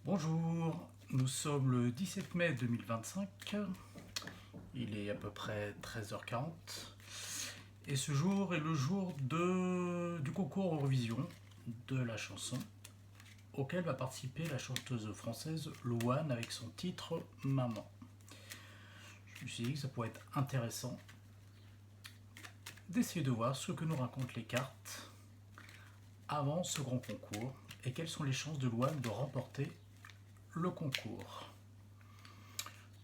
Bonjour, nous sommes le 17 mai 2025, il est à peu près 13h40 et ce jour est le jour du concours Eurovision de la chanson auquel va participer la chanteuse française Louane avec son titre Maman. Je me suis dit que ça pourrait être intéressant d'essayer de voir ce que nous racontent les cartes avant ce grand concours et quelles sont les chances de Louane de remporter le concours.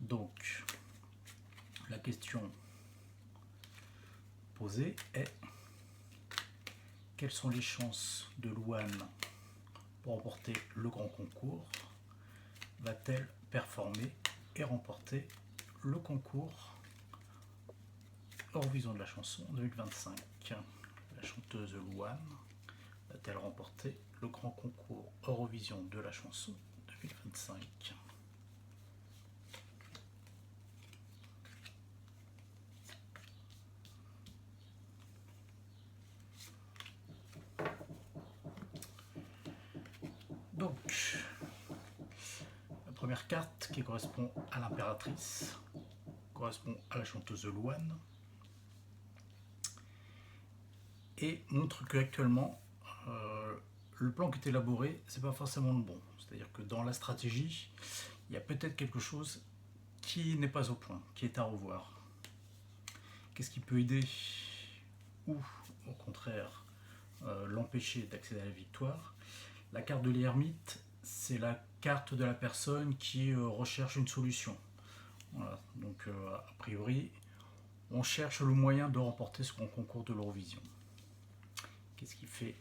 Donc, la question posée est: quelles sont les chances de Louane pour remporter le grand concours? Va-t-elle performer et remporter le concours Eurovision de la chanson 2025? La chanteuse Louane va-t-elle remporter le grand concours Eurovision de la chanson 2025? Donc, la première carte qui correspond à l'impératrice correspond à la chanteuse Louane et montre qu'actuellement le plan qui est élaboré, c'est pas forcément le bon. C'est-à-dire que dans la stratégie, il y a peut-être quelque chose qui n'est pas au point, qui est à revoir. Qu'est-ce qui peut aider ou au contraire l'empêcher d'accéder à la victoire? La carte de l'ermite, c'est la carte de la personne qui recherche une solution. Voilà. Donc a priori, on cherche le moyen de remporter ce grand concours de l'Eurovision. Qu'est-ce qui fait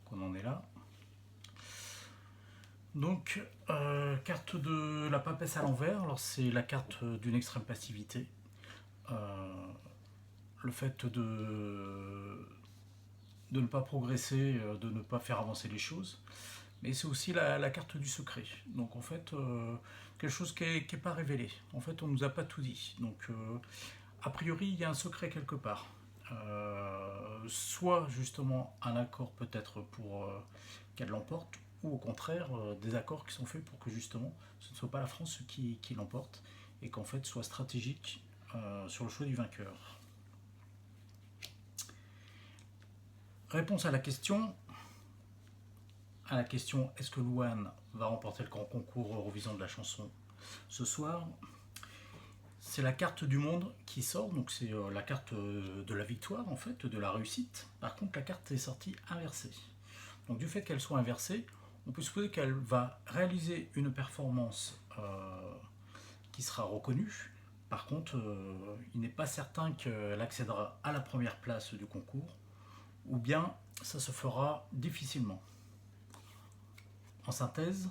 qu'on en est là? Donc, carte de la papesse à l'envers, alors c'est la carte d'une extrême passivité. Le fait de ne pas progresser, de ne pas faire avancer les choses. Mais c'est aussi la carte du secret. Donc en fait, quelque chose qui n'est pas révélé. En fait, on ne nous a pas tout dit. Donc a priori, il y a un secret quelque part. Soit justement un accord peut-être pour qu'elle l'emporte, ou au contraire des accords qui sont faits pour que justement ce ne soit pas la France qui l'emporte, et qu'en fait soit stratégique sur le choix du vainqueur. Réponse à la question est-ce que Louane va remporter le grand concours Eurovision de la chanson ce soir? C'est la carte du monde qui sort, donc c'est la carte de la victoire en fait, de la réussite. Par contre, la carte est sortie inversée. Donc du fait qu'elle soit inversée, on peut supposer qu'elle va réaliser une performance qui sera reconnue. Par contre, il n'est pas certain qu'elle accédera à la première place du concours, ou bien ça se fera difficilement. En synthèse,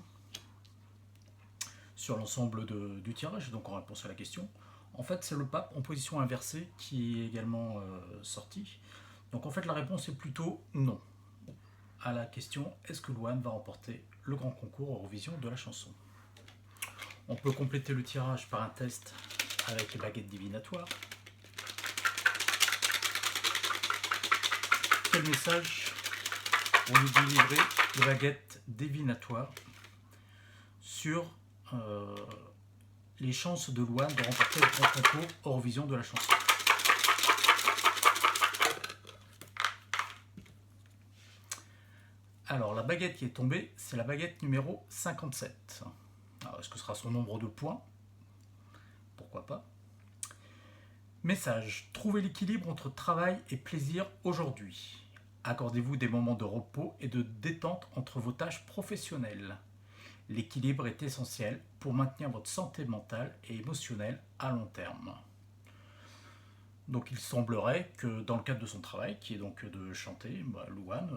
sur l'ensemble du tirage, donc en réponse à la question, en fait c'est le pape en position inversée qui est également sorti. Donc en fait la réponse est plutôt non à la question est-ce que Louane va remporter le grand concours Eurovision de la chanson. On peut compléter le tirage par un test avec les baguettes divinatoires. Quel message vont nous délivrer les baguettes divinatoires sur les chances de Louane de remporter le grand concours Eurovision de la chanson? Alors la baguette qui est tombée, c'est la baguette numéro 57. Alors, est-ce que ce sera son nombre de points? Pourquoi pas. Message: trouvez l'équilibre entre travail et plaisir aujourd'hui. Accordez-vous des moments de repos et de détente entre vos tâches professionnelles. L'équilibre est essentiel pour maintenir votre santé mentale et émotionnelle à long terme. Donc il semblerait que dans le cadre de son travail, qui est donc de chanter, Louane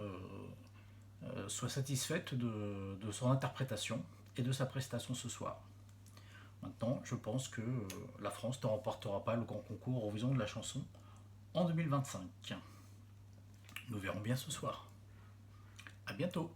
soit satisfaite de son interprétation et de sa prestation ce soir. Maintenant, je pense que la France ne remportera pas le grand concours Eurovision de la chanson en 2025. Nous verrons bien ce soir. A bientôt.